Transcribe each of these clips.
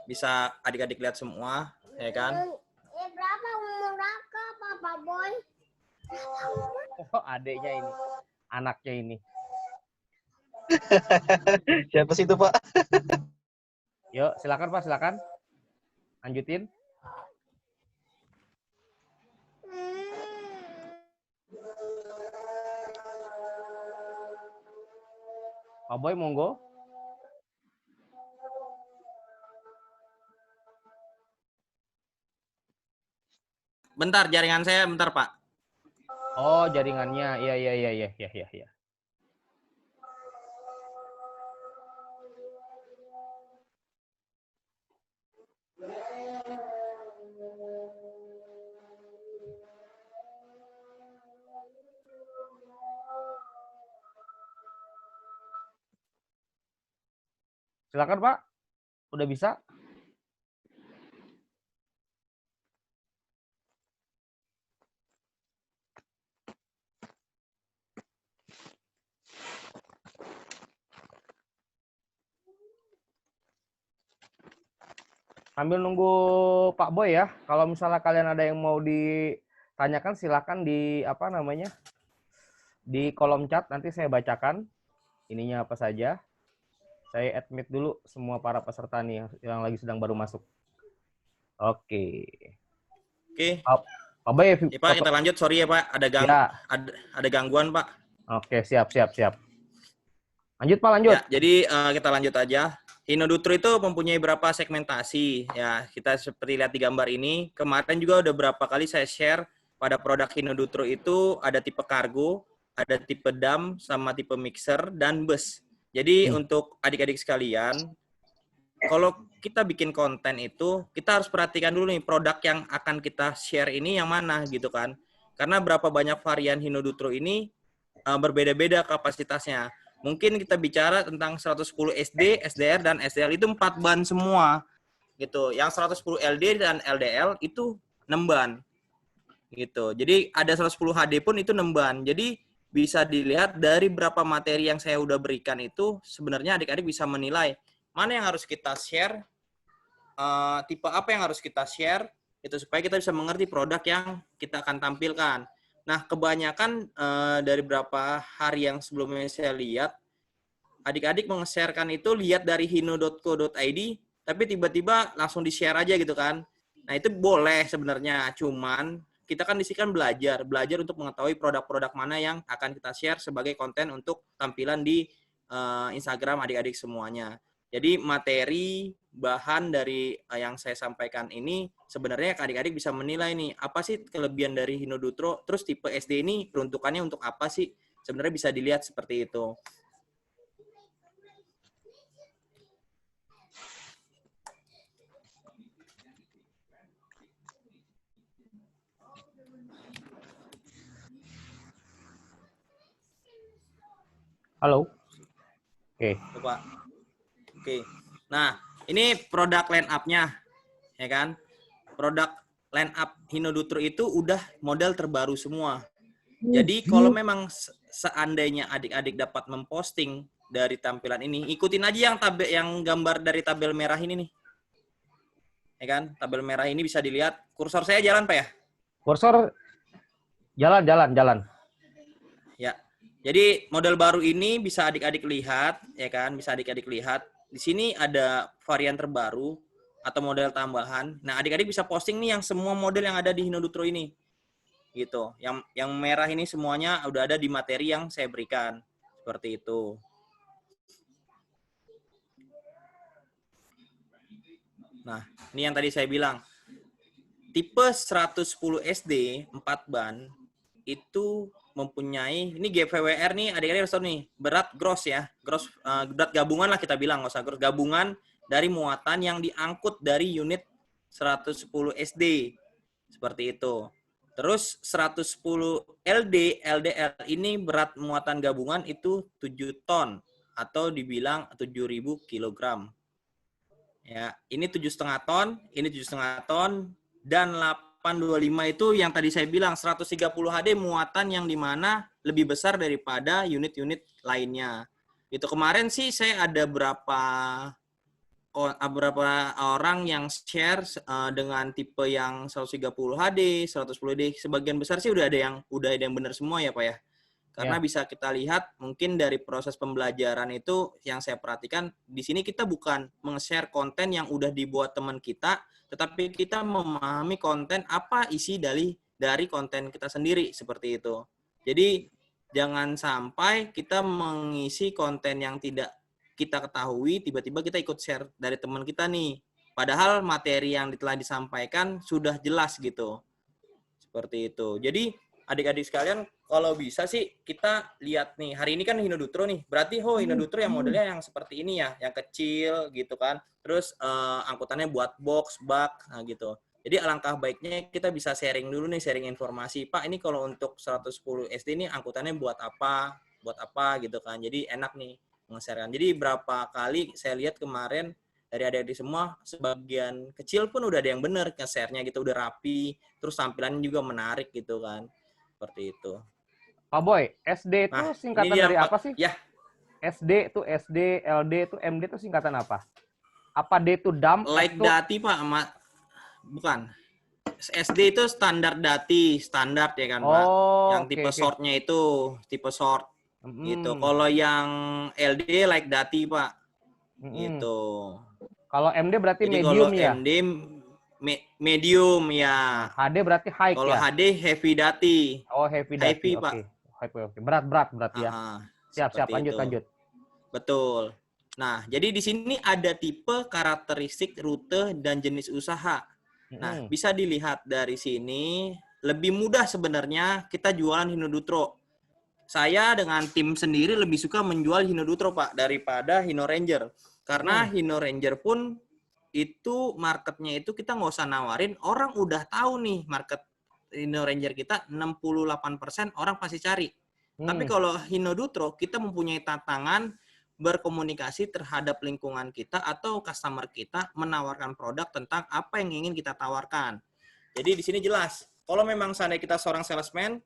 bisa adik-adik lihat semua, ya kan? Berapa umur Pak Boy? Oh, adiknya ini, anaknya ini. Siapa sih itu, Pak? Yuk, silakan Pak, silakan. Lanjutin. Pak Boy, monggo. Bentar, jaringan saya bentar, Pak. Oh, jaringannya. Iya. Silakan Pak. Udah bisa? Sambil nunggu Pak Boy ya. Kalau misalnya kalian ada yang mau ditanyakan, silakan di apa namanya, di kolom chat. Nanti saya bacakan ininya apa saja. Saya admit dulu semua para peserta nih yang lagi sedang baru masuk. Oke. Pak Boy. Ya, Pak, kita lanjut. Sorry ya Pak, ada gangguan Pak. Oke, siap. Lanjut Pak, lanjut. Ya, jadi kita lanjut aja. Hinodutro itu mempunyai beberapa segmentasi. Ya, kita seperti lihat di gambar ini. Kemarin juga udah berapa kali saya share pada produk Hinodutro itu ada tipe kargo, ada tipe dam, sama tipe mixer, dan bus. Jadi untuk adik-adik sekalian, kalau kita bikin konten itu, kita harus perhatikan dulu nih produk yang akan kita share ini yang mana gitu kan. Karena berapa banyak varian Hinodutro ini berbeda-beda kapasitasnya. Mungkin kita bicara tentang 110 SD, SDR, dan SDL itu 4 ban semua. Gitu. Yang 110 LD dan LDL itu 6 ban. Gitu. Jadi ada 110 HD pun itu 6 ban. Jadi bisa dilihat dari berapa materi yang saya udah berikan itu, sebenarnya adik-adik bisa menilai mana yang harus kita share, tipe apa yang harus kita share, itu supaya kita bisa mengerti produk yang kita akan tampilkan. Nah, kebanyakan dari beberapa hari yang sebelumnya saya lihat, adik-adik meng-sharekan itu lihat dari hino.co.id, tapi tiba-tiba langsung di-share aja gitu kan. Nah, itu boleh sebenarnya, cuman kita kan di sini kan belajar untuk mengetahui produk-produk mana yang akan kita share sebagai konten untuk tampilan di Instagram adik-adik semuanya. Jadi materi bahan dari yang saya sampaikan ini sebenarnya adik-adik bisa menilai nih apa sih kelebihan dari Hinodutro, terus tipe SD ini peruntukannya untuk apa sih, sebenarnya bisa dilihat seperti itu. Halo. Oke. Pak. Oke. Nah, ini produk line up-nya, ya kan? Produk line up Hinodutro itu udah model terbaru semua. Jadi kalau memang seandainya adik-adik dapat memposting dari tampilan ini, ikutin aja yang gambar dari tabel merah ini nih. Ya kan? Tabel merah ini bisa dilihat. Kursor saya jalan, Pak ya? Kursor jalan. Ya. Jadi model baru ini bisa adik-adik lihat, ya kan? Bisa adik-adik lihat. Di sini ada varian terbaru atau model tambahan. Nah, adik-adik bisa posting nih yang semua model yang ada di Hinodutro ini. Gitu. Yang merah ini semuanya udah ada di materi yang saya berikan. Seperti itu. Nah, ini yang tadi saya bilang. Tipe 110 SD 4 ban itu mempunyai, ini GVWR nih, adik-adik harus tahu nih, berat gross ya. Gross, berat gabungan lah kita bilang, nggak usah gross. Gabungan dari muatan yang diangkut dari unit 110 SD. Seperti itu. Terus 110 LD, LDL ini berat muatan gabungan itu 7 ton atau dibilang 7.000 kilogram. Ya, ini 7,5 ton, ini 7,5 ton, dan 825 itu yang tadi saya bilang 130 HD muatan yang dimana lebih besar daripada unit-unit lainnya. Itu kemarin sih saya ada berapa beberapa orang yang share dengan tipe yang 130 HD, 110 HD, sebagian besar sih udah ada yang benar semua ya Pak ya. Karena Ya. bisa kita lihat mungkin dari proses pembelajaran itu yang saya perhatikan di sini kita bukan meng-share konten yang udah dibuat teman kita, tetapi kita memahami konten apa isi dari konten kita sendiri seperti itu. Jadi jangan sampai kita mengisi konten yang tidak kita ketahui, tiba-tiba kita ikut share dari teman kita nih. Padahal materi yang telah disampaikan sudah jelas gitu. Seperti itu. Jadi adik-adik sekalian, kalau bisa sih kita lihat nih, hari ini kan Hinodutro nih, berarti Hinodutro yang modelnya yang seperti ini ya, yang kecil gitu kan, terus angkutannya buat box, bak, nah gitu. Jadi alangkah baiknya kita bisa sharing dulu nih, sharing informasi. Pak, ini kalau untuk 110 SD ini angkutannya buat apa gitu kan. Jadi enak nih nge-share kan. Jadi berapa kali saya lihat kemarin dari adik-adik semua, sebagian kecil pun udah ada yang bener nge-share-nya gitu, udah rapi, terus tampilannya juga menarik gitu kan. Seperti itu. Pak Boy, SD itu Nah, ini singkatan dia dari apa sih? ya, SD itu SD, LD itu MD itu singkatan apa? Apa D itu dump, S like itu dati Pak, bukan. SD itu standar dati, standar ya kan Pak. oh, Yang oke tipe oke. short-nya itu, tipe short gitu. Mm-mm. Kalau yang LD like dati Pak, Mm-mm. gitu. Kalau MD berarti Jadi kalau medium ya. MD medium Nah, ya. HD berarti high Kalau ya. HD heavy dati. Oh, heavy dati. Heavy Pak. Oke. Oke, oke. Berat berat berarti ya. Siap, siap. Seperti Lanjut, itu. lanjut. Betul. Nah, jadi di sini ada tipe, karakteristik, rute, dan jenis usaha. Nah, Mm-mm. bisa dilihat dari sini, lebih mudah sebenarnya kita jualan Hinodutro. Saya dengan tim sendiri lebih suka menjual Hinodutro, Pak, daripada Hino Ranger. Karena Mm. Hino Ranger pun itu marketnya itu kita nggak usah nawarin, orang udah tahu nih market Hino Ranger kita 68% orang pasti cari. Tapi Mm. kalau Hinodutro, kita mempunyai tantangan berkomunikasi terhadap lingkungan kita atau customer kita menawarkan produk tentang apa yang ingin kita tawarkan. Jadi di sini jelas, kalau memang seandainya kita seorang salesman,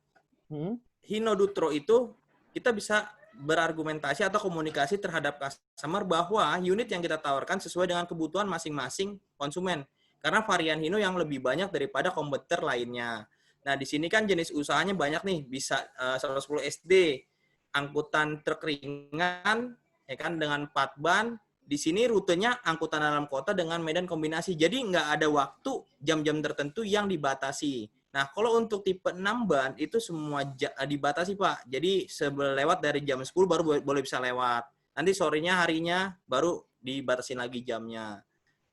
Mm. Hinodutro itu kita bisa berargumentasi atau komunikasi terhadap customer bahwa unit yang kita tawarkan sesuai dengan kebutuhan masing-masing konsumen. Karena varian Hino yang lebih banyak daripada kompetitor lainnya. Nah, di sini kan jenis usahanya banyak nih, bisa 110 SD, angkutan truk ringan, ya kan, dengan 4 ban. Di sini rutenya angkutan dalam kota dengan medan kombinasi. Jadi nggak ada waktu jam-jam tertentu yang dibatasi. Nah, kalau untuk tipe 6 ban itu semua dibatasi, Pak. Jadi lewat dari jam 10 baru boleh bisa lewat. Nanti sorenya harinya baru dibatasin lagi jamnya.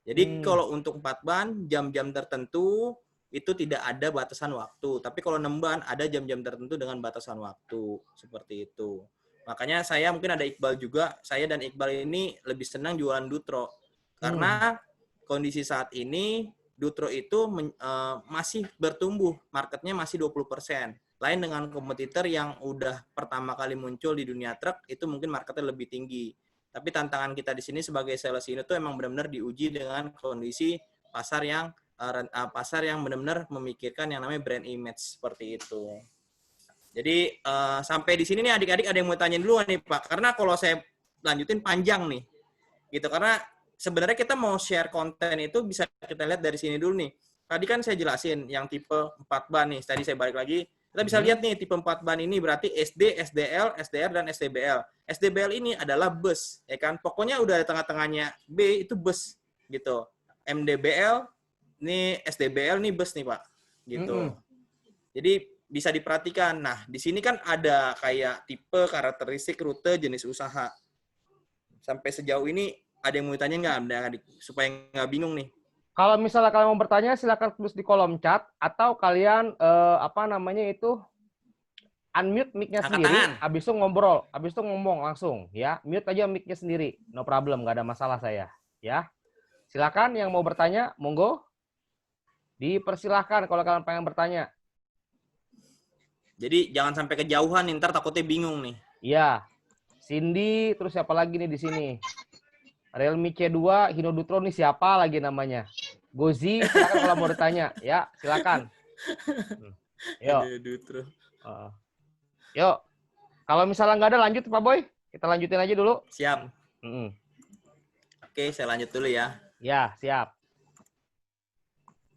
Jadi Mm. kalau untuk 4 ban, jam-jam tertentu itu tidak ada batasan waktu. Tapi kalau 6 ban ada jam-jam tertentu dengan batasan waktu. Seperti itu. Makanya saya mungkin ada Iqbal juga. Saya dan Iqbal ini lebih senang jualan Dutro. Mm. Karena kondisi saat ini Dutro itu masih bertumbuh. Marketnya masih 20%. Lain dengan kompetitor yang udah pertama kali muncul di dunia truk, itu mungkin marketnya lebih tinggi. Tapi tantangan kita di sini sebagai sales ini tuh emang benar-benar diuji dengan kondisi pasar yang benar-benar memikirkan yang namanya brand image seperti itu. Jadi sampai di sini nih adik-adik ada yang mau tanya dulu nih Pak, karena kalau saya lanjutin panjang nih, gitu. Karena sebenarnya kita mau share konten itu bisa kita lihat dari sini dulu nih. Tadi kan saya jelasin yang tipe 4 ban nih. Tadi saya balik lagi. Kita bisa lihat nih tipe 4 ban ini berarti SD, SDL, SDR, dan SDBL. SDBL ini adalah bus, ya kan? Pokoknya udah di tengah-tengahnya B itu bus, gitu. MDBL, ini SDBL nih bus nih Pak, gitu. Mm. Jadi bisa diperhatikan. Nah, di sini kan ada kayak tipe, karakteristik, rute, jenis usaha. Sampai sejauh ini ada yang mau ditanya nggak, supaya nggak bingung nih? Kalau misalnya kalian mau bertanya, silakan tulis di kolom chat atau kalian apa namanya itu unmute mic-nya Angkat sendiri, tangan. habis itu ngobrol, habis itu ngomong langsung ya. Mute aja mic-nya sendiri, no problem, nggak ada masalah saya. Ya, silakan yang mau bertanya, monggo. Dipersilahkan kalau kalian pengen bertanya. Jadi jangan sampai kejauhan nih, ntar takutnya bingung nih. Iya. Cindy, terus siapa lagi nih di sini? Realme C2, Hinodutro nih siapa lagi namanya? Gozi, silakan kalau mau bertanya. Ya, silakan. Yuk. Yuk. Kalau misalnya nggak ada lanjut Pak Boy, kita lanjutin aja dulu. Siap. Oke, saya lanjut dulu ya. Ya, siap.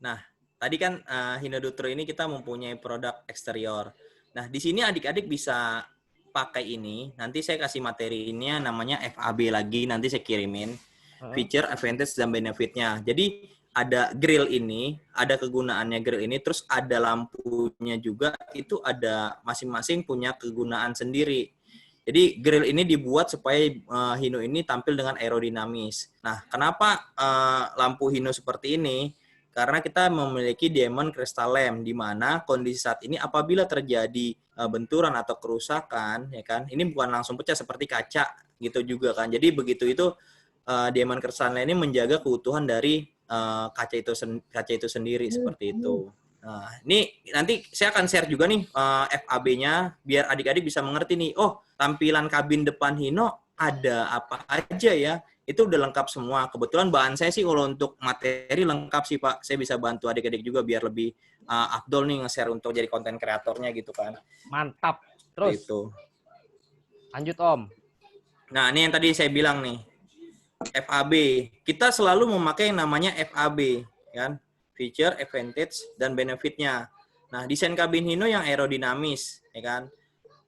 Nah, tadi kan Hinodutro ini kita mempunyai produk eksterior. Nah, di sini adik-adik bisa pakai ini. Nanti saya kasih materinya namanya FAB lagi, nanti saya kirimin. Feature, advantage, dan benefitnya. Jadi ada grill ini, ada kegunaannya grill ini, terus ada lampunya juga, itu ada masing-masing punya kegunaan sendiri. Jadi grill ini dibuat supaya Hino ini tampil dengan aerodinamis. Nah, kenapa lampu Hino seperti ini? Karena kita memiliki diamond crystal lamp, di mana kondisi saat ini apabila terjadi benturan atau kerusakan, ya kan, ini bukan langsung pecah seperti kaca gitu juga kan. Jadi begitu itu diamond crystal lamp ini menjaga keutuhan dari kaca itu sendiri seperti itu. Nah, ini nanti saya akan share juga nih FAB-nya biar adik-adik bisa mengerti nih. Oh, tampilan kabin depan Hino ada apa aja ya? Itu udah lengkap semua. Kebetulan bahan saya sih kalau untuk materi lengkap sih Pak. Saya bisa bantu adik-adik juga biar lebih afdol nih nge-share untuk jadi konten kreatornya gitu kan. Mantap. Terus Itu. lanjut Om. Nah, ini yang tadi saya bilang nih. FAB. Kita selalu memakai yang namanya FAB, kan? Feature, advantage, dan benefitnya. Nah, desain kabin Hino yang aerodinamis, ya kan?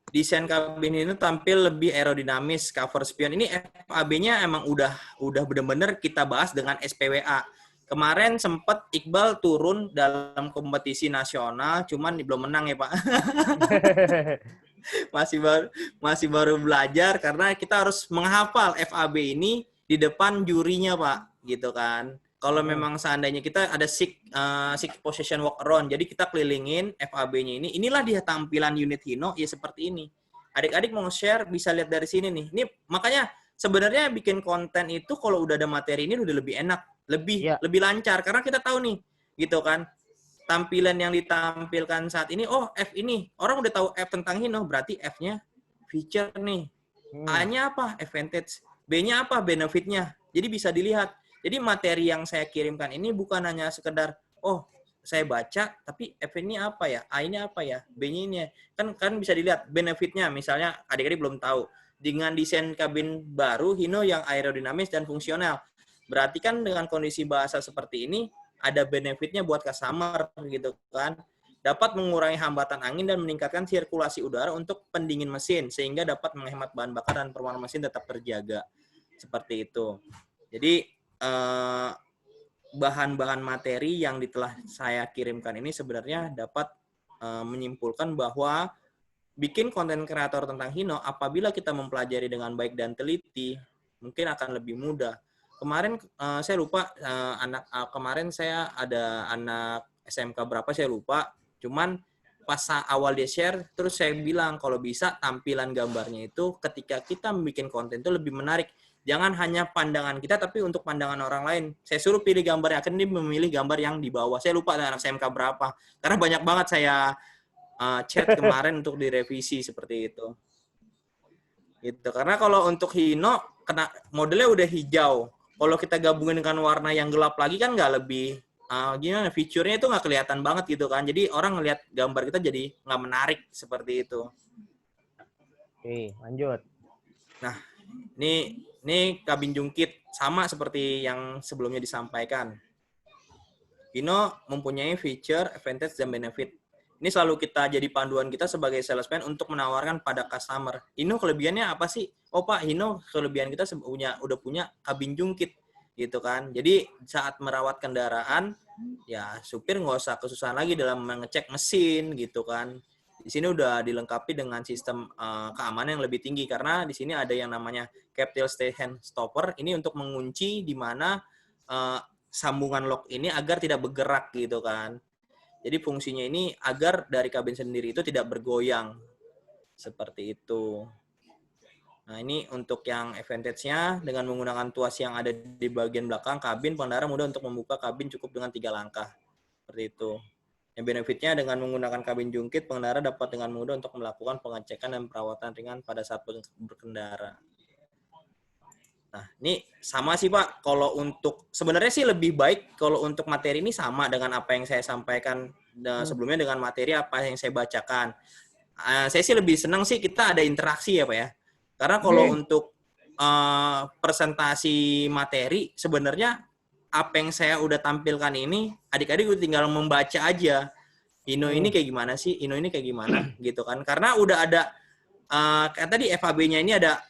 Desain kabin Hino tampil lebih aerodinamis, cover spion. Ini FAB-nya emang udah benar-benar kita bahas dengan SPWA. Kemarin sempat Iqbal turun dalam kompetisi nasional, cuman belum menang ya Pak. masih baru belajar karena kita harus menghafal FAB ini di depan jurinya Pak, gitu kan. Kalau memang seandainya kita ada six position walk around, jadi kita kelilingin FAB-nya ini, inilah dia tampilan unit Hino ya seperti ini. Adik-adik mau share bisa lihat dari sini nih. Ini makanya sebenarnya bikin konten itu kalau udah ada materi ini udah lebih enak, lebih lancar karena kita tahu nih, gitu kan. Tampilan yang ditampilkan saat ini, oh F ini, orang udah tahu F tentang Hino, berarti F-nya feature nih. A-nya apa? Advantage. B-nya apa? Benefitnya. Jadi bisa dilihat. Jadi materi yang saya kirimkan ini bukan hanya sekedar, oh saya baca, tapi F ini apa ya? A ini apa ya? B-nya ini ya. Kan bisa dilihat benefitnya. Misalnya adik-adik belum tahu. Dengan desain kabin baru, Hino yang aerodinamis dan fungsional. Berarti kan dengan kondisi bahasa seperti ini, ada benefitnya buat customer gitu kan. Dapat mengurangi hambatan angin dan meningkatkan sirkulasi udara untuk pendingin mesin sehingga dapat menghemat bahan bakar dan performa mesin tetap terjaga. Seperti itu. Jadi bahan-bahan materi yang telah saya kirimkan ini sebenarnya dapat menyimpulkan bahwa bikin konten kreator tentang Hino apabila kita mempelajari dengan baik dan teliti mungkin akan lebih mudah. Kemarin saya lupa kemarin saya ada anak SMK berapa saya lupa. Cuman pas awal dia share terus saya bilang kalau bisa tampilan gambarnya itu ketika kita membuat konten itu lebih menarik. Jangan hanya pandangan kita tapi untuk pandangan orang lain. Saya suruh pilih gambar yang akan dia memilih gambar yang di bawah. Saya lupa anak SMK berapa. Karena banyak banget saya chat kemarin untuk direvisi seperti itu. Gitu. Karena kalau untuk Hino modelnya udah hijau. Kalau kita gabungin dengan warna yang gelap lagi kan nggak lebih gimana fiturnya itu nggak kelihatan banget gitu kan. Jadi orang ngelihat gambar kita jadi nggak menarik seperti itu. Oke, lanjut. Nah, ini kabin jungkit sama seperti yang sebelumnya disampaikan. Hino mempunyai feature, advantage, dan benefit. Ini selalu kita jadi panduan kita sebagai salesman untuk menawarkan pada customer. Hino kelebihannya apa sih? Oh Pak, Hino kelebihan kita udah punya kabin jungkit gitu kan. Jadi saat merawat kendaraan, ya supir nggak usah kesusahan lagi dalam mengecek mesin gitu kan. Di sini udah dilengkapi dengan sistem keamanan yang lebih tinggi karena di sini ada yang namanya Captail Station Stopper. Ini untuk mengunci di mana sambungan lock ini agar tidak bergerak gitu kan. Jadi fungsinya ini agar dari kabin sendiri itu tidak bergoyang. Seperti itu. Nah ini untuk yang advantage-nya dengan menggunakan tuas yang ada di bagian belakang kabin, pengendara mudah untuk membuka kabin cukup dengan 3 langkah. Seperti itu. Yang benefitnya dengan menggunakan kabin jungkit, pengendara dapat dengan mudah untuk melakukan pengecekan dan perawatan ringan pada saat berkendara. Nah, ini sama sih Pak, kalau untuk, sebenarnya sih lebih baik kalau untuk materi ini sama dengan apa yang saya sampaikan sebelumnya dengan materi apa yang saya bacakan. Saya sih lebih senang sih kita ada interaksi ya Pak ya. Karena kalau untuk presentasi materi, sebenarnya apa yang saya udah tampilkan ini, adik-adik udah tinggal membaca aja. Hino ini kayak gimana sih? Hino ini kayak gimana? Gitu kan. Karena udah ada, kayak tadi FAB-nya ini ada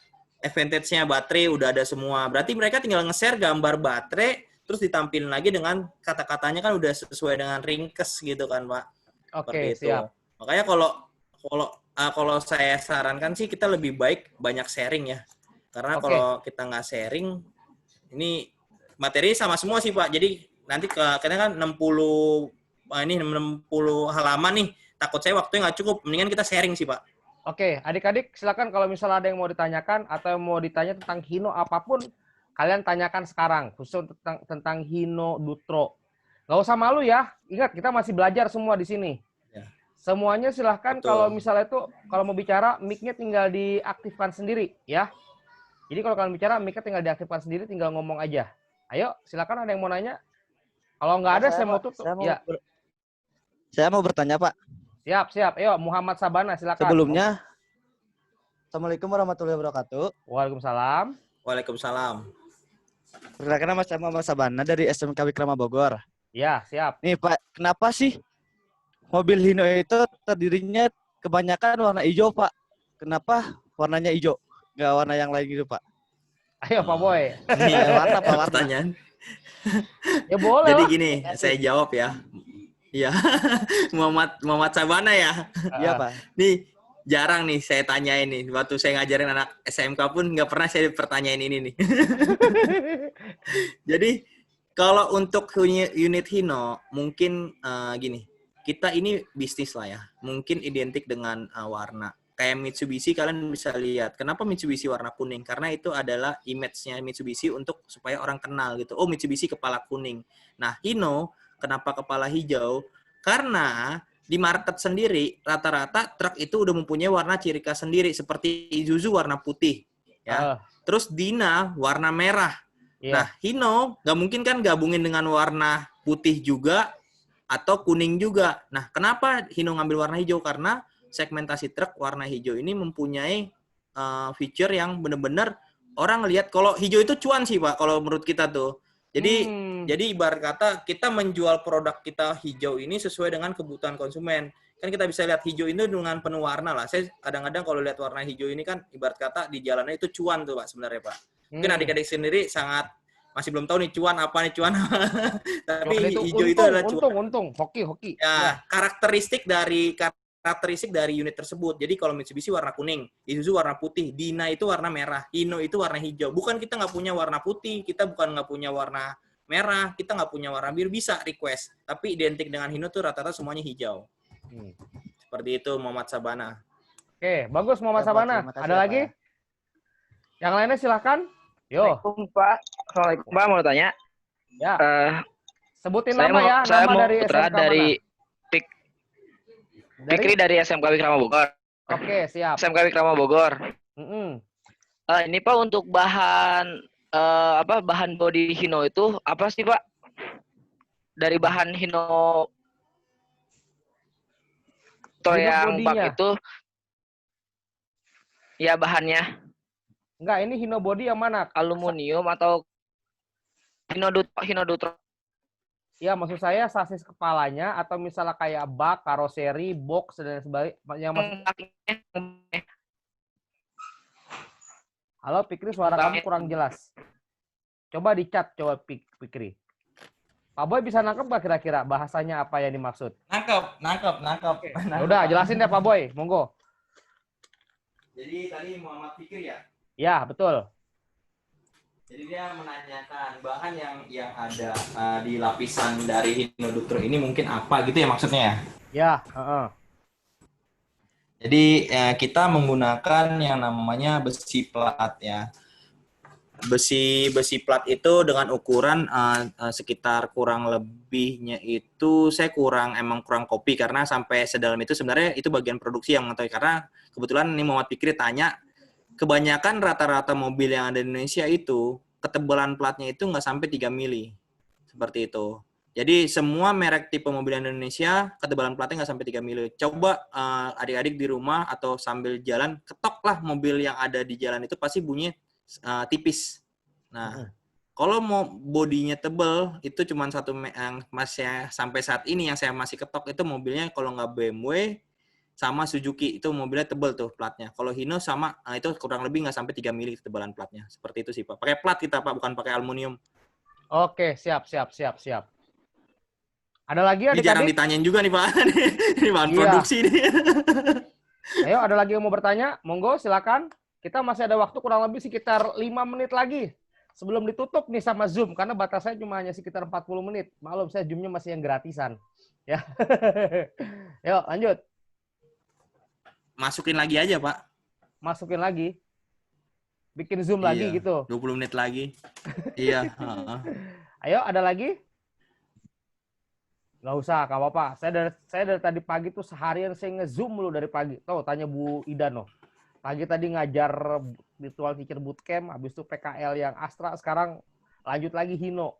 advantage-nya baterai, udah ada semua. Berarti mereka tinggal nge-share gambar baterai, terus ditampilin lagi dengan kata-katanya kan udah sesuai dengan ringkes gitu kan, Pak. Seperti Oke, itu. siap. Makanya kalau saya sarankan sih kita lebih baik banyak sharing ya. Karena Oke. kalau kita nggak sharing, ini materi sama semua sih Pak. Jadi nanti karena kan 60 halaman nih. Takut saya waktunya nggak cukup. Mendingan kita sharing sih Pak. Oke, adik-adik silakan kalau misalnya ada yang mau ditanyakan atau mau ditanya tentang Hino apapun, kalian tanyakan sekarang, khusus tentang Hino Dutro. Nggak usah malu ya. Ingat, kita masih belajar semua di sini. Ya. Semuanya silahkan Betul. kalau misalnya itu, kalau mau bicara, mic-nya tinggal diaktifkan sendiri, ya. Jadi kalau kalian bicara, mic-nya tinggal diaktifkan sendiri, tinggal ngomong aja. Ayo, silakan ada yang mau nanya. Kalau nggak ada, saya mau tutup. Ya, Saya mau bertanya, Pak. siap. Ayo, Muhammad Sabana, silakan. Sebelumnya, Assalamualaikum warahmatullahi wabarakatuh. Waalaikumsalam. Waalaikumsalam. Perkenalkan nama saya Muhammad Sabana dari SMK Wikrama Bogor. Ya, siap. Nih, Pak, kenapa sih mobil Hino itu terdirinya kebanyakan warna hijau, Pak? Kenapa warnanya hijau? Nggak warna yang lain gitu, Pak? Ayo, Pak Boy. Iya, Warna, Pak, warna. pertanyaan. Ya boleh Jadi lah. gini, saya jawab ya. Iya, Muhammad Sabana ya. Iya, Pak. Nih, jarang nih saya tanyain nih. Waktu saya ngajarin anak SMK pun nggak pernah saya pertanyain ini nih. Jadi, kalau untuk unit Hino, mungkin gini, kita ini bisnis lah ya. Mungkin identik dengan warna. Kayak Mitsubishi, kalian bisa lihat. Kenapa Mitsubishi warna kuning? Karena itu adalah image-nya Mitsubishi untuk supaya orang kenal gitu. Oh, Mitsubishi kepala kuning. Nah, Hino, kenapa kepala hijau? Karena di market sendiri, rata-rata truk itu udah mempunyai warna ciri khas sendiri. Seperti Isuzu warna putih. Ya. Terus Dina warna merah. Iya. Nah, Hino nggak mungkin kan gabungin dengan warna putih juga atau kuning juga. Nah, kenapa Hino ngambil warna hijau? Karena segmentasi truk warna hijau ini mempunyai feature yang benar-benar orang lihat. Kalau hijau itu cuan sih Pak, kalau menurut kita tuh. Jadi ibarat kata kita menjual produk kita hijau ini sesuai dengan kebutuhan konsumen. Kan kita bisa lihat hijau ini dengan penuh warna lah. Saya kadang-kadang kalau lihat warna hijau ini kan ibarat kata di jalannya itu cuan tuh Pak sebenarnya Pak. Mungkin adik-adik sendiri sangat masih belum tahu nih cuan apa. Tapi hijau itu adalah cuan. Untung. Hoki. Ya, karakteristik dari unit tersebut. Jadi kalau Mitsubishi warna kuning, Isuzu warna putih, Dina itu warna merah, Hino itu warna hijau. Bukan kita nggak punya warna putih, kita bukan nggak punya warna merah, kita nggak punya warna biru, bisa request. Tapi identik dengan Hino tuh rata-rata semuanya hijau. Seperti itu Muhammad Sabana. Oke, bagus Muhammad Sabana. Ada ya, lagi? Pak. Yang lainnya silahkan. Yo. Assalamualaikum Pak, mau tanya. Ya. Sebutin Saya nama ya, saya nama mau dari putra SMK dari mana? Fikri dari SMK Wikrama Bogor. Oke, siap. SMK Wikrama Bogor. Ini Pak untuk bahan bahan body Hino itu apa sih Pak? Dari bahan Hino atau yang Pak itu ya bahannya? Enggak, ini Hino body yang mana? Aluminium atau Hino Dutro? Ya, maksud saya sasis kepalanya atau misalnya kayak bak, karoseri, box dan sebagainya. Halo Fikri, suara kamu kurang jelas. Coba dicat, coba Fikri. Pak Boy bisa nangkep nggak kira-kira bahasanya apa yang dimaksud? Nangkep. Udah, jelasin deh Pak Boy, monggo. Jadi tadi Muhammad Fikri ya? Ya, betul. Jadi dia menanyakan bahan yang ada di lapisan dari Hino Dutro ini mungkin apa gitu ya maksudnya ya? Ya, Jadi kita menggunakan yang namanya besi plat ya. Besi plat itu dengan ukuran sekitar kurang lebihnya itu saya emang kurang kopi karena sampai sedalam itu sebenarnya itu bagian produksi yang mengetahui karena kebetulan ini Muhammad Fikri tanya kebanyakan rata-rata mobil yang ada di Indonesia itu ketebalan platnya itu nggak sampai 3 mili. Seperti itu. Jadi semua merek tipe mobil Indonesia ketebalan platnya nggak sampai 3 mili. Coba adik-adik di rumah atau sambil jalan ketoklah mobil yang ada di jalan itu pasti bunyinya tipis. Nah, kalau mau bodinya tebel itu cuma satu yang masih sampai saat ini yang saya masih ketok itu mobilnya kalau nggak BMW sama Suzuki itu mobilnya tebel tuh platnya. Kalau Hino sama itu kurang lebih nggak sampai 3 mili ketebalan platnya. Seperti itu sih Pak. Pakai plat kita Pak, bukan pakai aluminium. Oke, siap. Ada lagi Ini jarang adik-adik? ditanyain juga nih Pak. Ini bahan Iya. produksi nih. Ayo, ada lagi yang mau bertanya? Monggo, silakan. Kita masih ada waktu kurang lebih sekitar 5 menit lagi. Sebelum ditutup nih sama Zoom, karena batasnya cuma hanya sekitar 40 menit. Maklum, saya Zoom-nya masih yang gratisan. Ya. Yuk, lanjut. Masukin lagi aja Pak. Masukin lagi. Bikin Zoom lagi Iya, gitu. 20 menit lagi. Iya. Ayo, ada lagi? Nggak usah, nggak apa-apa. Saya dari tadi pagi tuh seharian saya nge-Zoom mulu dari pagi. Tuh, tanya Bu Ida noh. Pagi tadi ngajar virtual teacher bootcamp, habis itu PKL yang Astra, sekarang lanjut lagi Hino.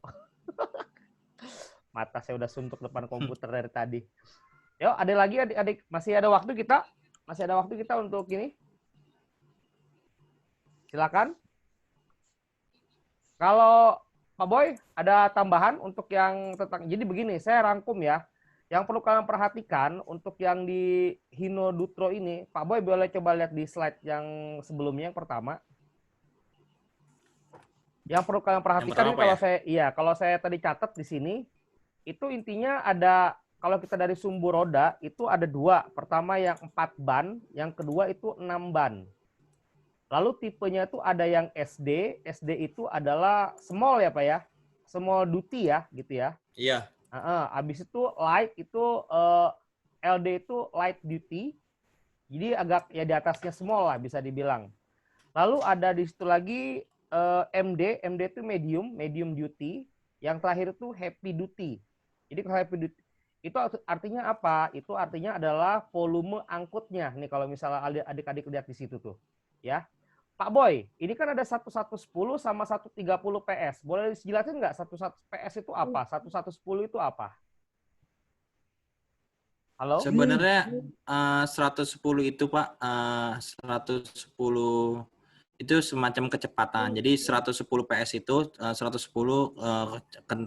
Mata saya udah suntuk depan komputer dari tadi. Yuk, ada lagi adik-adik. Masih ada waktu kita? Masih ada waktu kita untuk ini? Silakan. Kalau Pak Boy, ada tambahan untuk yang tentang, jadi begini, saya rangkum ya. Yang perlu kalian perhatikan untuk yang di Hino Dutro ini, Pak Boy boleh coba lihat di slide yang sebelumnya, yang pertama. Yang perlu kalian perhatikan ini kalau saya tadi catat di sini, itu intinya ada, kalau kita dari sumbu roda, itu ada 2. Pertama yang 4 ban, yang kedua itu 6 ban. Lalu tipenya itu ada yang SD, SD itu adalah small ya Pak ya, small duty ya, gitu ya. Iya. Habis itu light itu LD itu light duty, jadi agak ya di atasnya small lah bisa dibilang. Lalu ada di situ lagi MD itu medium duty, yang terakhir itu heavy duty. Jadi kalau heavy duty itu artinya apa? Itu artinya adalah volume angkutnya. Nih kalau misalnya adik-adik lihat di situ tuh, ya. Pak Boy, ini kan ada 1110 sama 130 PS. Boleh dijelasin nggak 11 PS itu apa? 1110 itu apa? Halo? Sebenarnya 110 itu Pak, 110 itu semacam kecepatan. Jadi 110 PS itu 110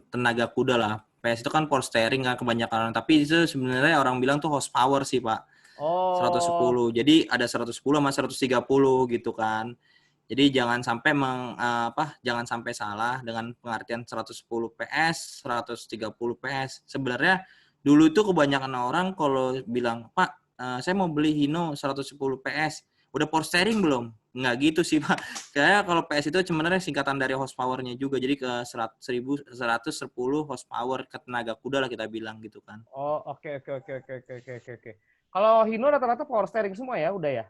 tenaga kuda lah. PS itu kan power steering kan kebanyakan. Tapi itu sebenarnya orang bilang tuh horsepower sih Pak. 110. Jadi ada 110 sama 130 gitu kan. Jadi jangan sampai jangan sampai salah dengan pengertian 110 PS, 130 PS. Sebenarnya dulu itu kebanyakan orang kalau bilang, "Pak, saya mau beli Hino 110 PS. Udah power steering belum?" Nggak gitu sih, Pak. Kayak kalau PS itu sebenarnya singkatan dari horsepower-nya juga. Jadi ke 110 horsepower ke tenaga kuda lah kita bilang gitu kan. Oh, oke. Kalau Hino rata-rata power steering semua ya, udah ya?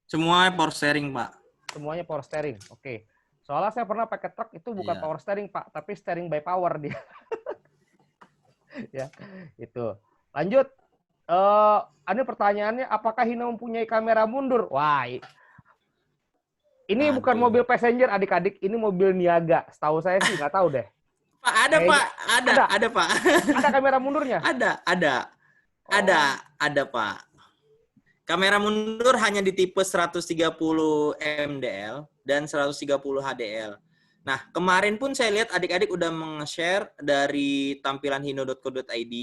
Semua power steering, Pak. Semuanya power steering. Oke. Soalnya saya pernah pakai truk itu bukan power steering, Pak, tapi steering by power dia. Ya, itu. Lanjut. Ada pertanyaannya, apakah Hino mempunyai kamera mundur? Wah, ini bukan mobil passenger adik-adik, ini mobil niaga. Setahu saya sih nggak tahu deh. Pak, ada Pak, ada Pak. Ada kamera mundurnya? Ada Pak. Kamera mundur hanya di tipe 130 mdl dan 130 hdl. Nah, kemarin pun saya lihat adik-adik udah meng-share dari tampilan hino.co.id,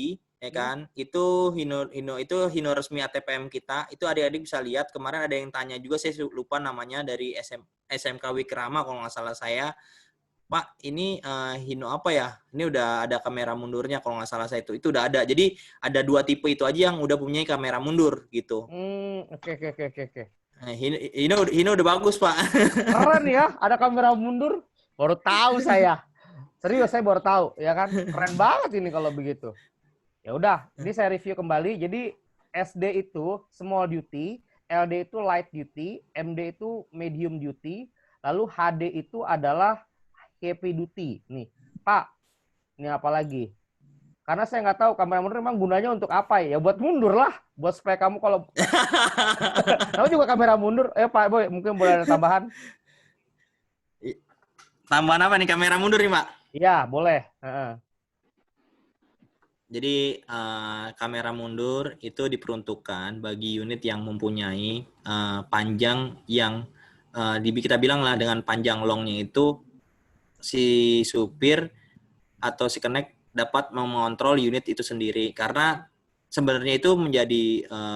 ya kan? Itu Hino resmi ATPM kita. Itu adik-adik bisa lihat. Kemarin ada yang tanya juga, saya lupa namanya, dari SMK Wikrama kalau nggak salah saya. Pak, ini Hino apa ya? Ini udah ada kamera mundurnya kalau nggak salah saya itu. Itu udah ada. Jadi ada 2 tipe itu aja yang udah punya kamera mundur gitu. Oke. Hino udah bagus, Pak. Keren ya, ada kamera mundur. Baru tahu saya. Serius, saya baru tahu, ya kan? Keren banget ini kalau begitu. Ya udah, ini saya review kembali. Jadi SD itu small duty, LD itu light duty, MD itu medium duty, lalu HD itu adalah heavy duty. Nih, Pak, ini apa lagi? Karena saya nggak tahu kamera mundur memang gunanya untuk apa ya? Buat mundur lah, buat supaya kamu kalau kamu juga kamera mundur. Pak Boy, mungkin boleh ada tambahan? Tambahan apa nih, kamera mundur nih, Pak? Iya, boleh. Jadi kamera mundur itu diperuntukkan bagi unit yang mempunyai panjang yang kita bilang lah dengan panjang longnya itu si supir atau si kenek dapat mengontrol unit itu sendiri. Karena sebenarnya itu menjadi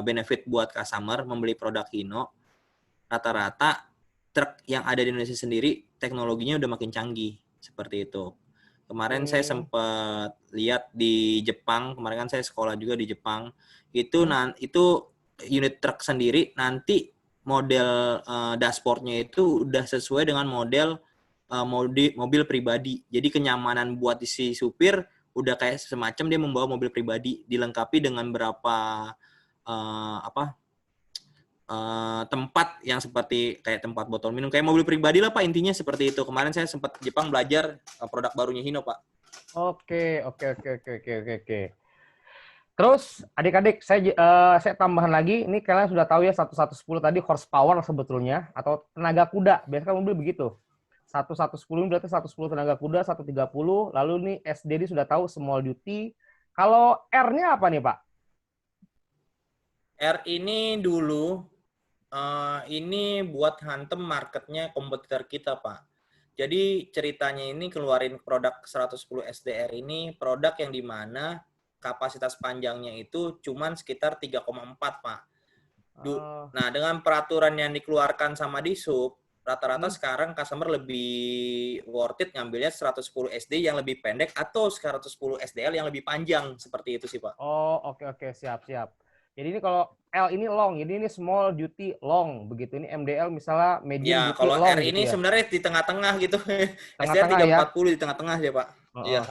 benefit buat customer membeli produk Hino. Rata-rata truk yang ada di Indonesia sendiri teknologinya udah makin canggih seperti itu. Kemarin saya sempat lihat di Jepang, kemarin kan saya sekolah juga di Jepang. Itu itu unit truk sendiri nanti model dashboardnya itu udah sesuai dengan model mobil pribadi. Jadi kenyamanan buat si supir udah kayak semacam dia membawa mobil pribadi, dilengkapi dengan berapa tempat yang seperti kayak tempat botol minum, kayak mobil pribadi lah Pak, intinya seperti itu. Kemarin saya sempat Jepang belajar produk barunya Hino Pak. Oke. Terus adik-adik saya tambahan lagi, ini kalian sudah tahu ya 1110 tadi horsepower sebetulnya atau tenaga kuda. Biasanya kan mobil begitu. 1110 berarti 110 tenaga kuda, 130. Lalu nih SDD sudah tahu small duty. Kalau R-nya apa nih, Pak? R ini dulu ini buat hantem marketnya kompetitor kita, Pak. Jadi ceritanya ini keluarin produk 110 SDR ini produk yang dimana kapasitas panjangnya itu cuman sekitar 3,4, Pak. Nah, dengan peraturan yang dikeluarkan sama Disub, rata-rata sekarang customer lebih worth it ngambilnya 110 SD yang lebih pendek atau 110 SDL yang lebih panjang, seperti itu sih, Pak. Oh, oke, siap. Jadi ini kalau L ini long, jadi ini small duty long, begitu. Ini MDL misalnya medium Ya, duty kalau long R gitu ini ya. sebenarnya di tengah-tengah gitu. SDR Tengah-tengah ya. 340 di tengah-tengah ya, Pak. Iya.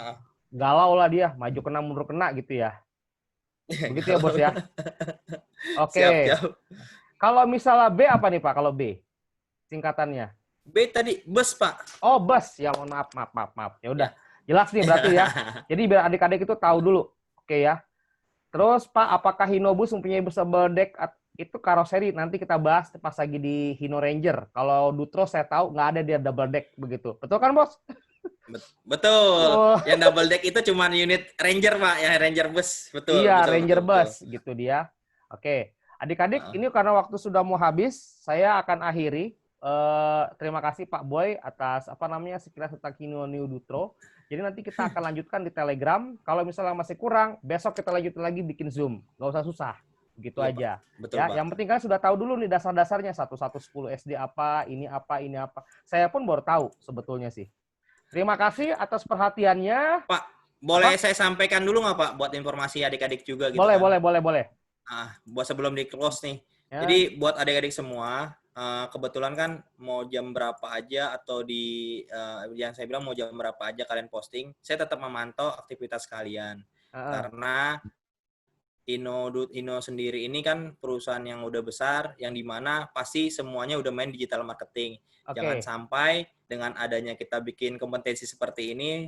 Galau lah dia, maju kena mundur kena gitu ya. Begitu ya, Bos ya. Oke. Siap. Kalau misalnya B apa nih, Pak? Kalau B singkatannya? B tadi bus, Pak. Oh, bus. Ya, mohon maaf. Ya udah. Jelas nih berarti ya. Jadi biar adik-adik itu tahu dulu. Oke ya. Terus Pak, apakah Hinobus mempunyai bus double deck itu karoseri? Nanti kita bahas pas lagi di Hino Ranger. Kalau Dutro saya tahu nggak ada dia double deck begitu. Betul kan, Bos? Betul. Yang double deck itu cuma unit Ranger, Pak, ya Ranger bus. Betul. Iya, betul, Ranger betul, bus gitu dia. Oke. Adik-adik, ini karena waktu sudah mau habis, saya akan akhiri. Terima kasih Pak Boy atas sekilas tentang Hino New Dutro. Jadi nanti kita akan lanjutkan di Telegram. Kalau misalnya masih kurang, besok kita lanjutin lagi bikin Zoom. Nggak usah susah. Begitu Iya, aja. Pak. Betul, Ya, Pak. yang penting kan sudah tahu dulu nih dasar-dasarnya 1110 SD apa, ini apa. Saya pun baru tahu sebetulnya sih. Terima kasih atas perhatiannya. Pak, boleh saya sampaikan dulu nggak Pak buat informasi adik-adik juga gitu Boleh, kan? boleh. Buat sebelum di close nih. Ya. Jadi buat adik-adik semua, kebetulan kan mau jam berapa aja atau yang saya bilang mau jam berapa aja kalian posting, saya tetap memantau aktivitas kalian. Karena Hino sendiri ini kan perusahaan yang udah besar, yang dimana pasti semuanya udah main digital marketing. Jangan sampai dengan adanya kita bikin kompetensi seperti ini,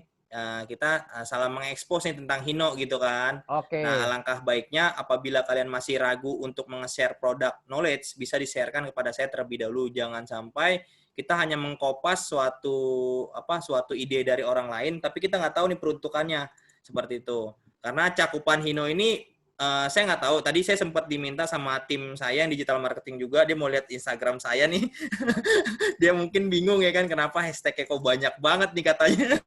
kita salah mengekspos nih tentang Hino gitu kan. Nah, alangkah baiknya apabila kalian masih ragu untuk meng-share produk knowledge, bisa di-sharekan kepada saya terlebih dahulu. Jangan sampai kita hanya mengkopas suatu ide dari orang lain, tapi kita nggak tahu nih peruntukannya seperti itu. Karena cakupan Hino ini saya nggak tahu. Tadi saya sempat diminta sama tim saya yang digital marketing juga. Dia mau lihat Instagram saya nih. Dia mungkin bingung ya kan kenapa hashtagnya kok banyak banget nih katanya.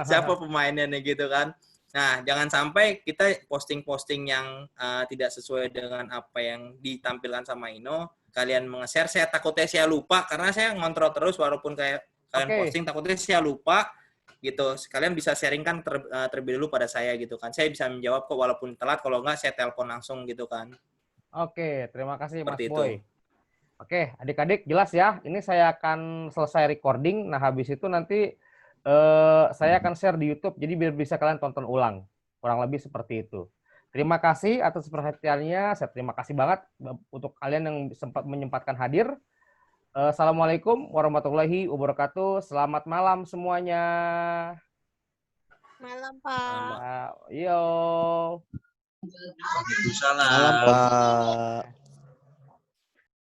Siapa pemainnya nih gitu kan. Nah, jangan sampai kita posting-posting yang tidak sesuai dengan apa yang ditampilkan sama Hino. Kalian meng-share, saya takutnya saya lupa. Karena saya ngontrol terus walaupun kayak kalian posting, takutnya saya lupa. Gitu, sekalian bisa sharingkan terlebih dulu pada saya gitu kan. Saya bisa menjawab kok walaupun telat, kalau enggak saya telepon langsung gitu kan. Oke, terima kasih seperti Mas Boy. Oke, adik-adik jelas ya. Ini saya akan selesai recording. Nah, habis itu nanti saya akan share di YouTube. Jadi biar bisa kalian tonton ulang. Kurang lebih seperti itu. Terima kasih atas perhatiannya. Saya terima kasih banget untuk kalian yang sempat menyempatkan hadir. Assalamualaikum warahmatullahi wabarakatuh. Selamat malam semuanya. Malam, Pak. Yo. Malam, Pak.